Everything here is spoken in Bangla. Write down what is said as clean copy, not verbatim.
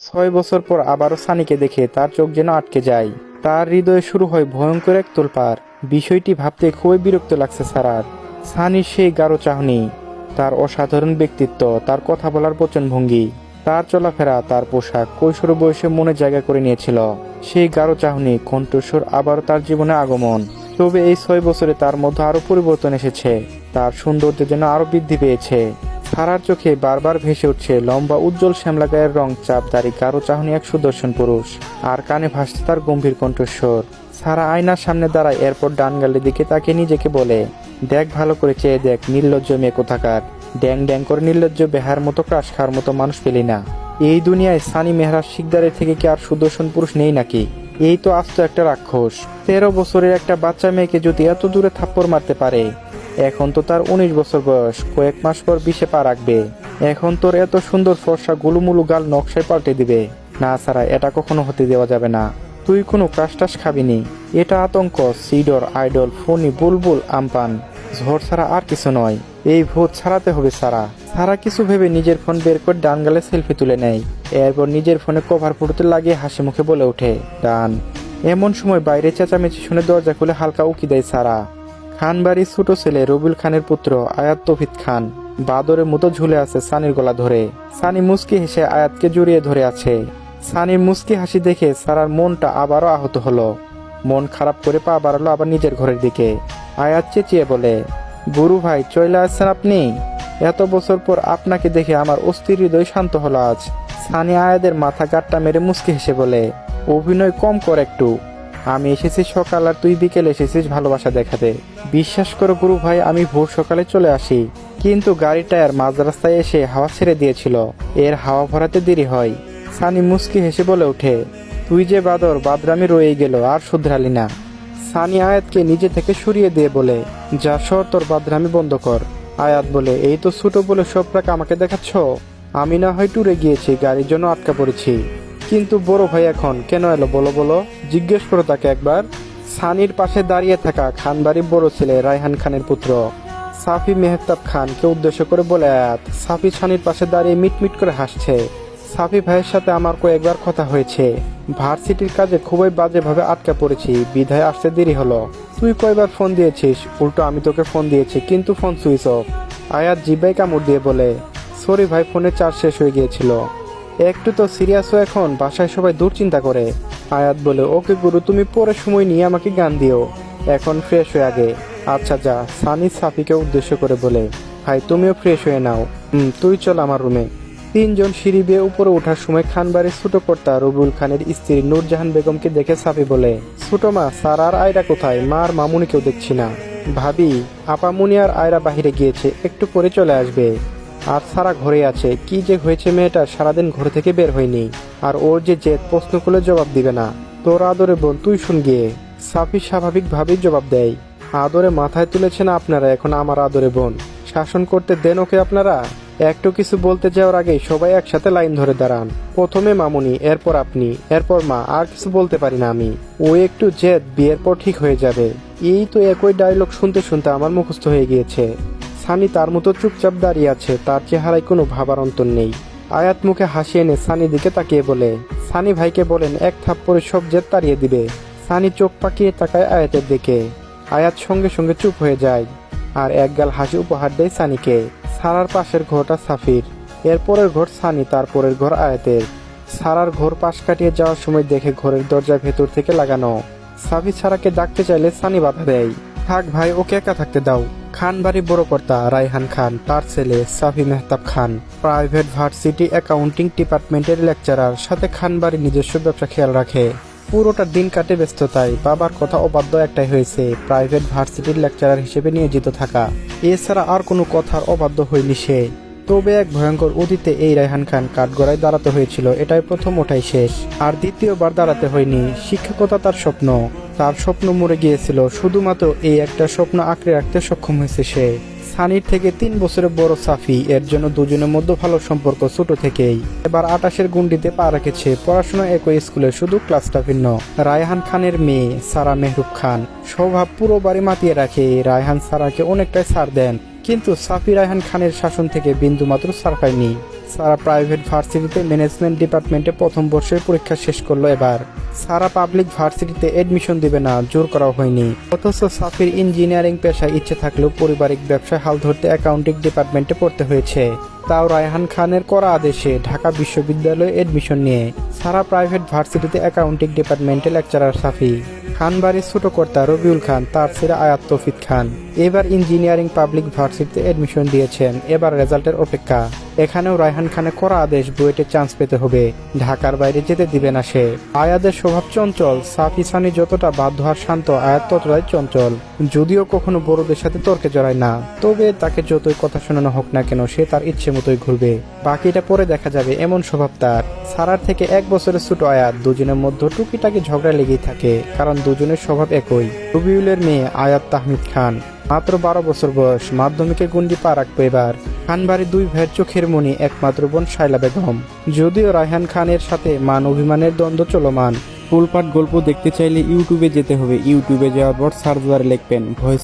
6 বছর পর আবারও সানিকে দেখে তার চোখ যেন আটকে যায়। তার হৃদয়ে শুরু হয় ভয়ঙ্কর এক তোলপাড়। বিষয়টি ভাবতে খুবই বিরক্ত লাগছে সারার। সানির সেই গাঢ় চাহনি, তার অসাধারণ ব্যক্তিত্ব, তার কথা বলার বচনভঙ্গি, তার চলাফেরা, তার পোশাক কৈশোর বয়সে মনে জায়গা করে নিয়েছিল। সেই গাঢ় চাহনি, কণ্ঠস্বর আবারও তার জীবনে আগমন। তবে এই 6 বছরে তার মধ্যে আরো পরিবর্তন এসেছে। তার সৌন্দর্য যেন আরো বৃদ্ধি পেয়েছে। সারার চোখে বারবার ভেসে উঠছে লম্বা উজ্জ্বল শ্যামলা গায়ের রং, চাপদারি, গাঢ় চাহনি এক সুদর্শন পুরুষ। আর কানে ভাসছে তার গম্ভীর কণ্ঠস্বর। সারা আয়নার সামনে দাঁড়ায়, এরপর ডান গালের দিকে তাকে নিজেকে বলে, দেখ, ভালো করে চেয়ে দেখ, নির্লজ্জ মেয়ে কোথাকার। ড্যাং ড্যাং করে নির্লজ্জ বেহার মতো ক্রাশ খাওয়ার মতো মানুষ পেলি না। এই দুনিয়ায় সানি মেহরাজ শিকদারের থেকে কি আর সুদর্শন পুরুষ নেই নাকি? এই তো আস্ত একটা রাক্ষস। 13 বছরের একটা বাচ্চা মেয়েকে যদি এত দূরে থাপ্পড় মারতে পারে। এখন তো তার 19 বছর বয়স, কয়েক মাস পর 20-এ পা রাখবে। এখন তোর এত সুন্দর ফর্সা গুলুমুলু গাল নকশায় পাল্টে দিবে। না সারা, এটা কখনো হতে দেওয়া যাবে না। তুই কোনো ক্রাশটাস খাবিনি। এটা আতঙ্ক, সিডর, আইডল, ফণি, বুলবুল, আমপান, ঝড় ছাড়া আর কিছু নয়। এই ভূত ছাড়াতে হবে সারা। সারা কিছু ভেবে নিজের ফোন বের করে ডান গালে সেলফি তুলে নেয়। এরপর নিজের ফোনে কভার ফুটতে লাগিয়ে হাসি মুখে বলে ওঠে, ডান। এমন সময় বাইরে চেঁচামেচি শুনে দরজা খুলে হালকা উকি দেয় সারা। খান বাড়ির ছোট ছেলে রবিউল খানের পুত্র আয়াত তৌহিদ খান বাদরের মতো ঝুলে আছে সানির গলা ধরে। সানি মুস্কি হেসে আয়াতকে জড়িয়ে ধরে আছে। সানির মুস্কি হাসি দেখে সারার মনটা আবারও আহত হলো। মন খারাপ করে পা বাড়ালো আবার নিজের ঘরের দিকে। আয়াত চেঁচিয়ে বলে, গুরু ভাই, চলে আসছেন আপনি? এত বছর পর আপনাকে দেখে আমার অস্থির হৃদয় শান্ত হলো আজ। সানি আয়াদের মাথা গাট্টা মেরে মুস্কি হেসে বলে, অভিনয় কম কর একটু। আমি এসেছি সকাল আর তুই বিকেলে এসেছিস ভালোবাসা দেখাতে। বিশ্বাস করো গুরু ভাই, আমি ভোর সকালে চলে আসি, কিন্তু গাড়ির টায়ার মাঝ রাস্তায় এসে হাওয়া ছেড়ে দিয়েছিল। এর হাওয়া ভরাতে দেরি হয়। সানি মুস্কি হেসে বলে ওঠে, তুই যে বাদর, বাদরামি রয়ে গেল, আর শুধরালি না। সানি আয়াতকে নিজে থেকে সরিয়ে দিয়ে বলে, যা সর, তোর বাদরামি বন্ধ কর। আয়াত বলে, এই তো ছোট বলে সব রাগ আমাকে দেখাচ্ছ? আমি না হয় ট্যুরে গিয়েছি, গাড়ির জন্য আটকা পড়েছি, কিন্তু বড় ভাই এখন কেন এলো বলো বলো, জিজ্ঞেস করো তাকে একবার। সানির পাশে দাঁড়িয়ে থাকা খানবাড়ির বড় ছেলে রায়হান খানের পুত্র সাফি মেহতাব খানকে উদ্দেশ্য করে বলে আয়াত। সাফি সানির পাশে দাঁড়িয়ে মিটমিট করে হাসছে। সাফি ভাইয়ের সাথে আমার কয়েকবার কথা হয়েছে। ভার্সিটির কাজে খুবই বাজেভাবে আটকা পড়েছি, বিধায় আসতে দেরি হলো। তুই কয়বার ফোন দিয়েছিস? উল্টো আমি তোকে ফোন দিয়েছি, কিন্তু ফোন সুইচ অফ। আয়াত জিব্বায় কামড় দিয়ে বলে, সরি ভাই, ফোনে চার্জ শেষ হয়ে গিয়েছিল। একটু তো সিরিয়াস হো এখন, বাসায় সবাই দুশ্চিন্তা করে। আয়াত বলে, ওকে গুরু, তুমি পরে সময় নিয়ে আমাকে গান দিও, এখন ফ্রেশ হয়ে আগে। আচ্ছা যা। সানি সাফিকে উদ্দেশ্য করে বলে, ভাই তুমিও ফ্রেশ হয়ে নাও। তুই চল আমার রুমে। তিনজন সিঁড়ি বেয়ে উপরে ওঠার সময় খানবাড়ির ছোট কর্তা রবিউল খানের স্ত্রী নূরজাহান বেগমকে দেখে সাফি বলে, ছোট মা, স্যার আর আয়রা কোথায়? মা আর মামুনিকেও দেখছি না। ভাবি, আপামুনি আর আয়রা বাহিরে গিয়েছে, একটু পরে চলে আসবে। আর সারা ঘরে আছে। কি যে হয়েছে মেয়েটার, সারাদিন ঘর থেকে বের হয়নি। আর ওর যে জেদ, প্রশ্ন করলে জবাব দিবে না। তোর আদরে বোন, তুই শুন গিয়ে। সাফি স্বাভাবিকভাবেই জবাব দেয়, আদরে মাথায় তুলেছেন আপনারা, এখন আমার আদরে বোন। শাসন করতে দেন ওকে আপনারা। একটু কিছু বলতে যাওয়ার আগেই সবাই একসাথে লাইন ধরে দাঁড়ান। প্রথমে মামুনি, এরপর আপনি, এরপর মা। আর কিছু বলতে পারি না আমি। ও একটু জেদ, বিয়ের পর ঠিক হয়ে যাবে। এই তো একই ডায়লগ শুনতে শুনতে আমার মুখস্থ হয়ে গিয়েছে। সানি তার মতো চুপচাপ দাঁড়িয়ে আছে, তার চেহারায় কোনো ভাবার অন্তর নেই। আয়াত মুখে হাসি এনে সানি দিকে তাকিয়ে বলে, সানি ভাইকে বলেন এক থাপ্পড়ে সব জেদ তাড়িয়ে দিবে। সানি চোখ পাকিয়ে তাকায় আয়াতের দিকে। আয়াত সঙ্গে সঙ্গে চুপ হয়ে যায়, আর একগাল হাসি উপহার দেয় সানিকে। সারার পাশের ঘরটা সাফির, এরপরের ঘর সানি, তারপরের ঘর আয়াতের। সারার ঘর পাশ কাটিয়ে যাওয়ার সময় দেখে ঘরের দরজা ভেতর থেকে লাগানো। সাফি সারাকে ডাকতে চাইলে সানি বাধা দেয়, থাক ভাই, ওকে একা থাকতে দাও। খানবাড়ি বড় কর্তা রায়হান খান, তার ছেলে সাফি মেহতাব খান প্রাইভেট ভার্সিটি অ্যাকাউন্টিং ডিপার্টমেন্টের লেকচারার, সাথে খানবাড়ির নিজস্ব ব্যবসা খেয়াল রাখে। পুরোটা দিন কাটে ব্যস্ততায়। বাবার কথা অবাধ্য একটাই হয়েছে, প্রাইভেট ভার্সিটির লেকচারার হিসেবে নিয়োজিত থাকা। এছাড়া আর কোনো কথার অবাধ্য হয়নি সে। তবে এক ভয়ঙ্কর অতীতে এই রায়হান খান কাঠগড়ায় দাঁড়াতে হয়েছিল, এটাই প্রথম, ওটাই শেষ। আর দ্বিতীয়বার দাঁড়াতে হয়নি। শিক্ষকতা তার স্বপ্ন, তার স্বপ্ন মরে গিয়েছিল। শুধুমাত্র এই একটা স্বপ্ন আঁকড়ে রাখতে সক্ষম হয়েছে সে। সানির থেকে 3 বছরের বড় সাফি, এর জন্য দুজনের মধ্যে ভালো সম্পর্ক ছোট থেকেই। এবার 28-এর গুন্ডিতে পা রেখেছে। পড়াশোনা একই স্কুলে, শুধু ক্লাসটা ভিন্ন। রায়হান খানের মেয়ে সারা মেহরুব খান স্বভাব পুরো বাড়ি মাতিয়ে রাখে। রায়হান সারাকে অনেকটাই ছাড় দেন, কিন্তু সাফি রায়হান খানের শাসন থেকে বিন্দুমাত্র ছাড় পায়নি। সারা প্রাইভেট ভার্সিটিতে ম্যানেজমেন্ট ডিপার্টমেন্টে প্রথম বর্ষের পরীক্ষা শেষ করলো এবার। সারা পাবলিক ভার্সিটিতে এডমিশন দিবে না, জোর করা হয়নি। অথচ সাফির ইঞ্জিনিয়ারিং পেশায় ইচ্ছে থাকলেও পারিবারিক ব্যবসায় হাল ধরতে অ্যাকাউন্টিং ডিপার্টমেন্টে পড়তে হয়েছে, তাও রায়হান খানের কড়া আদেশে ঢাকা বিশ্ববিদ্যালয়ে এডমিশন নিয়ে। সারা প্রাইভেট ভার্সিটিতে অ্যাকাউন্টিং ডিপার্টমেন্টে লেকচারার সাফি। খানবাড়ির ছোট কর্তা রবিউল খান, তার ছেলে আয়াত তৌফিক খান এবার ইঞ্জিনিয়ারিং পাবলিক ভার্সিটিতে এডমিশন দিয়েছেন। এবার রেজাল্টের অপেক্ষা। এখানেও রায়হান খানের কড়া আদেশ, বুয়েটে চান্স পেতে হবে, ঢাকার বাইরে যেতে দিবে না সে। আয়াদের স্বভাব চঞ্চল, সাফি সানি যতটা বাধ্য আর শান্ত, আয়াত ততটাই চঞ্চল। যদিও কখনো বড়দের সাথে তর্কে জড়ায় না, তবে তাকে যতই কথা শোনানো হোক না কেন সে তার ইচ্ছে মতোই ঘুরবে। বাকিটা পরে দেখা যাবে, এমন স্বভাব তার। সারার থেকে 1 বছরের ছোট আয়াত, দুজনের মধ্যে টুকিটাকি ঝগড়া লেগেই থাকে, কারণ দুজনের স্বভাব একই। রবিউলের মেয়ে আয়াত তাহমিদ খান, মাত্র 12 বছর বয়স, মাধ্যমিকে গুন্ডি পা রাখবে এবার। খানবাড়ির 2 ভাইয়ের চোখের মণি একমাত্র বোন শাইলা বেগম। যদিও রায়হান খানের সাথে মান অভিমানের দ্বন্দ্ব চলমান। ফুলপাট গল্প দেখতে চাইলে ইউটিউবে যেতে হবে। ইউটিউবে যাওয়ার পর সার্চ বারে লিখবেন ভয়েস